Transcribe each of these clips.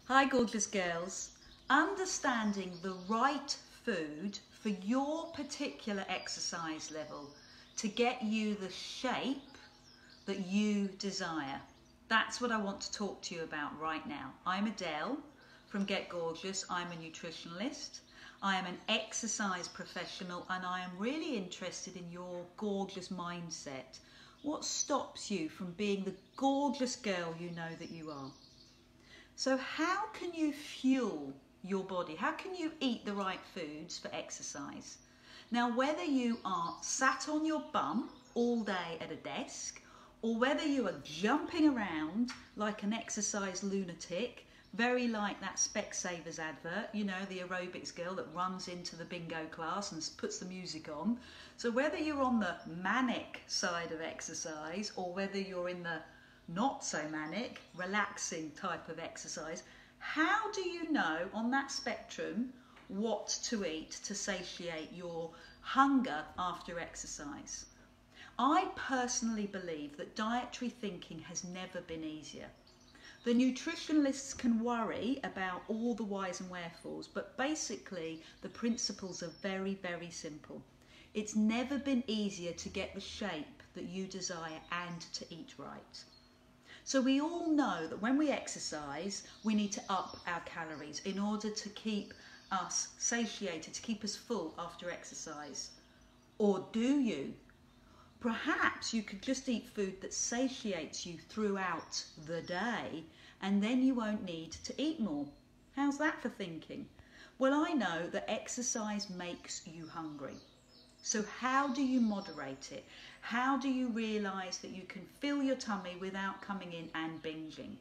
Hi gorgeous girls. Understanding the right food for your particular exercise level to get you the shape that you desire. That's what I want to talk to you about right now. I'm Adele from Get Gorgeous. I'm a nutritionist. I am an exercise professional and I am really interested in your gorgeous mindset. What stops you from being the gorgeous girl you know that you are? So how can you fuel your body? How can you eat the right foods for exercise? Now, whether you are sat on your bum all day at a desk, or whether you are jumping around like an exercise lunatic, very like that Specsavers advert, you know, the aerobics girl that runs into the bingo class and puts the music on. So whether you're on the manic side of exercise or whether you're in the not so manic, relaxing type of exercise, how do you know on that spectrum what to eat to satiate your hunger after exercise? I personally believe that dietary thinking has never been easier. The nutritionists can worry about all the whys and wherefores, but basically the principles are very, very simple. It's never been easier to get the shape that you desire and to eat right. So we all know that when we exercise, we need to up our calories in order to keep us satiated, to keep us full after exercise. Or do you? Perhaps you could just eat food that satiates you throughout the day and then you won't need to eat more. How's that for thinking? Well, I know that exercise makes you hungry. So how do you moderate it? How do you realise that you can fill your tummy without coming in and binging?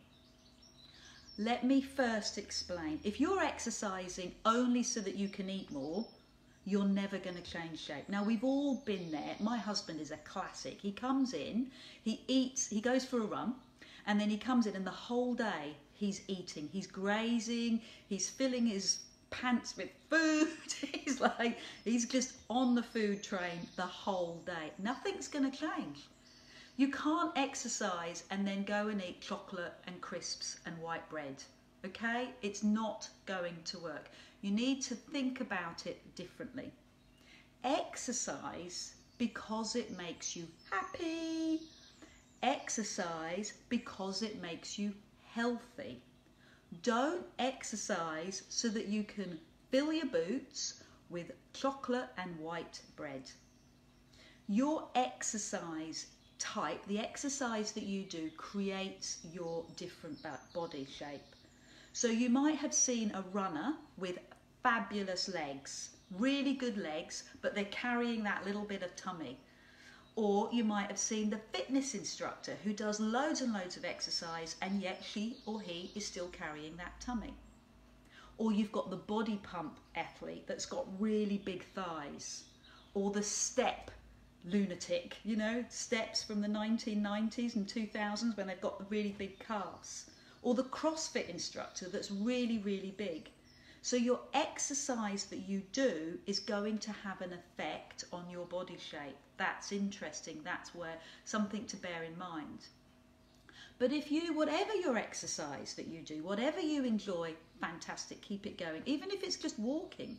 Let me first explain. If you're exercising only so that you can eat more, you're never going to change shape. Now, we've all been there. My husband is a classic. He comes in, he eats, he goes for a run, and then he comes in and the whole day he's eating. He's grazing, he's filling his pants with food. he's just on the food train the whole day. Nothing's going to change. You can't exercise and then go and eat chocolate and crisps and white bread. Okay? It's not going to work. You need to think about it differently. Exercise because it makes you happy. Exercise because it makes you healthy. Don't exercise so that you can fill your boots with chocolate and white bread. Your exercise type, the exercise that you do, creates your different body shape. So you might have seen a runner with fabulous legs, really good legs, but they're carrying that little bit of tummy. Or you might have seen the fitness instructor who does loads and loads of exercise and yet she or he is still carrying that tummy. Or you've got the body pump athlete that's got really big thighs. Or the step lunatic, you know, steps from the 1990s and 2000s when they've got the really big calves. Or the CrossFit instructor that's really, really big. So your exercise that you do is going to have an effect on your body shape. That's interesting. That's where something to bear in mind. But if you, whatever your exercise that you do, whatever you enjoy, fantastic, keep it going. Even if it's just walking,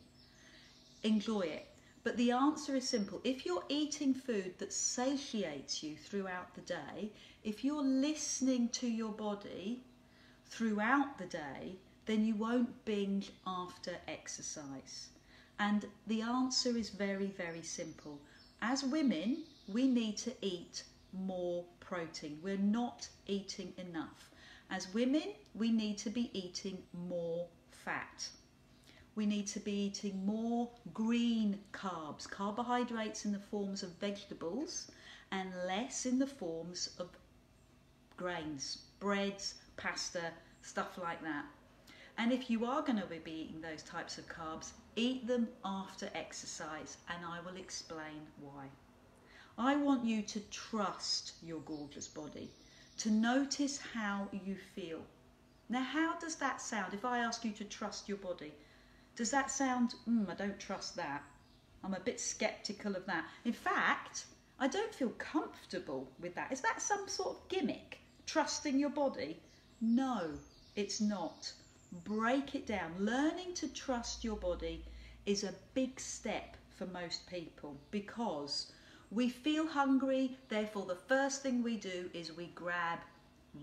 enjoy it. But the answer is simple. If you're eating food that satiates you throughout the day, if you're listening to your body throughout the day, then you won't binge after exercise. And the answer is very, very simple. As women, we need to eat more protein. We're not eating enough. As women, we need to be eating more fat. We need to be eating more green carbs, carbohydrates in the forms of vegetables, and less in the forms of grains, breads, pasta, stuff like that. And if you are going to be eating those types of carbs, eat them after exercise, and I will explain why. I want you to trust your gorgeous body, to notice how you feel. Now, how does that sound? If I ask you to trust your body, does that sound, I don't trust that. I'm a bit skeptical of that. In fact, I don't feel comfortable with that. Is that some sort of gimmick, trusting your body? No, it's not. Break it down. Learning to trust your body is a big step for most people because we feel hungry, therefore the first thing we do is we grab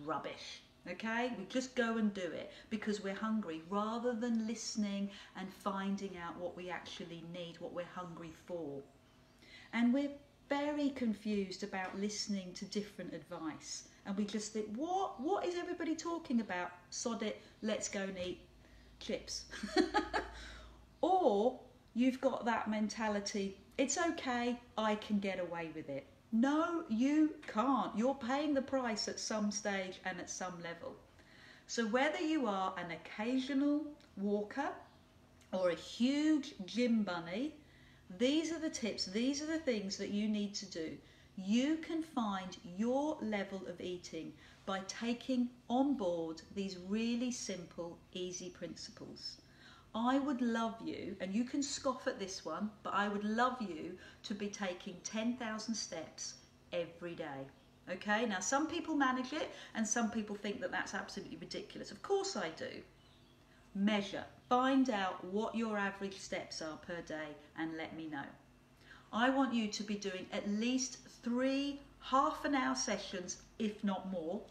rubbish. Okay, we just go and do it because we're hungry rather than listening and finding out what we actually need, what we're hungry for. And we're very confused about listening to different advice, and we just think, what is everybody talking about? Sod it, let's go and eat chips. Or you've got that mentality, it's okay, I can get away with it. No, you can't. You're paying the price at some stage and at some level. So whether you are an occasional walker or a huge gym bunny, these are the tips, these are the things that you need to do. You can find your level of eating by taking on board these really simple, easy principles. I would love you, and you can scoff at this one, but I would love you to be taking 10,000 steps every day. Okay, now some people manage it and some people think that that's absolutely ridiculous. Of course I do. Measure, find out what your average steps are per day and let me know. I want you to be doing at least 3 half-an-hour sessions, if not more,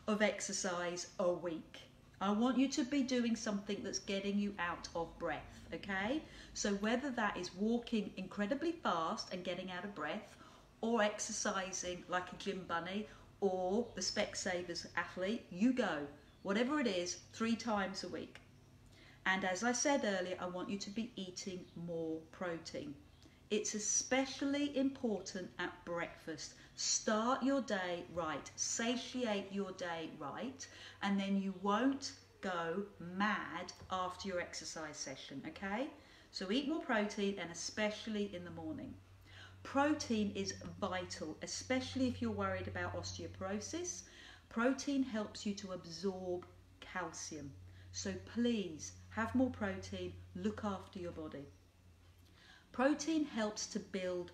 of exercise a week. I want you to be doing something that's getting you out of breath, okay? So whether that is walking incredibly fast and getting out of breath, or exercising like a gym bunny, or the Specsavers athlete, you go. Whatever it is, 3 times a week. And as I said earlier, I want you to be eating more protein. It's especially important at breakfast. Start your day right, satiate your day right, and then you won't go mad after your exercise session, okay? So eat more protein, and especially in the morning. Protein is vital, especially if you're worried about osteoporosis. Protein helps you to absorb calcium. So please have more protein, look after your body. Protein helps to build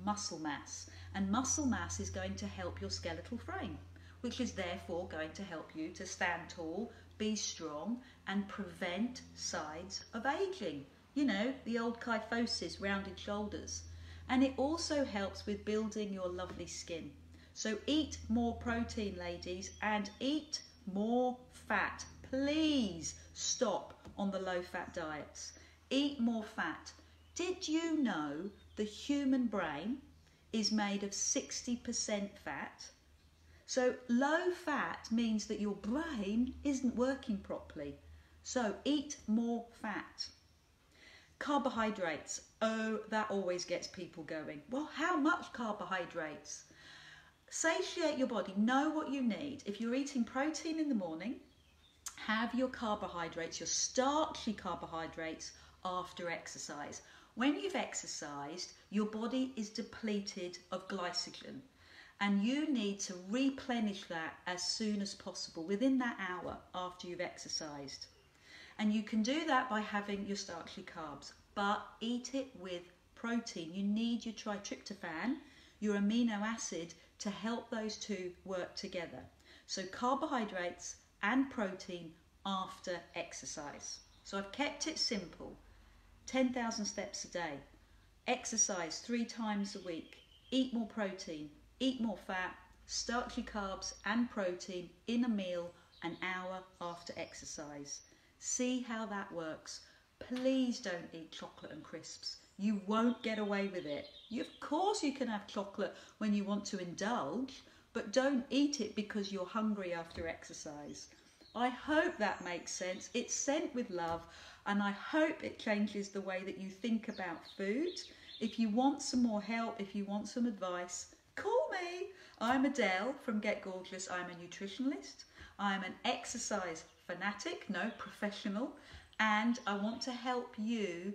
muscle mass, and muscle mass is going to help your skeletal frame, which is therefore going to help you to stand tall, be strong, and prevent signs of aging. You know, the old kyphosis, rounded shoulders. And it also helps with building your lovely skin. So eat more protein, ladies, and eat more fat. Please stop on the low-fat diets. Eat more fat. Did you know the human brain is made of 60% fat? So low fat means that your brain isn't working properly. So eat more fat. Carbohydrates. Oh, that always gets people going. Well, how much carbohydrates? Satiate your body. Know what you need. If you're eating protein in the morning, have your carbohydrates, your starchy carbohydrates, after exercise. When you've exercised, your body is depleted of glycogen, and you need to replenish that as soon as possible, within that hour after you've exercised. And you can do that by having your starchy carbs, but eat it with protein. You need your tryptophan, your amino acid, to help those two work together. So carbohydrates and protein after exercise. So I've kept it simple. 10,000 steps a day, exercise 3 times a week, eat more protein, eat more fat, starchy carbs and protein in a meal an hour after exercise. See how that works. Please don't eat chocolate and crisps. You won't get away with it. Of course you can have chocolate when you want to indulge, but don't eat it because you're hungry after exercise. I hope that makes sense. It's sent with love, and I hope it changes the way that you think about food. If you want some more help, if you want some advice, call me. I'm Adele from Get Gorgeous. I'm a nutritionist. I'm an exercise fanatic, no, professional, and I want to help you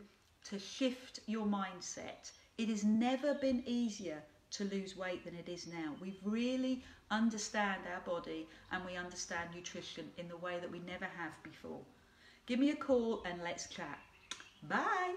to shift your mindset. It has never been easier to lose weight than it is now. We really understand our body, and we understand nutrition in the way that we never have before. Give me a call and let's chat. Bye.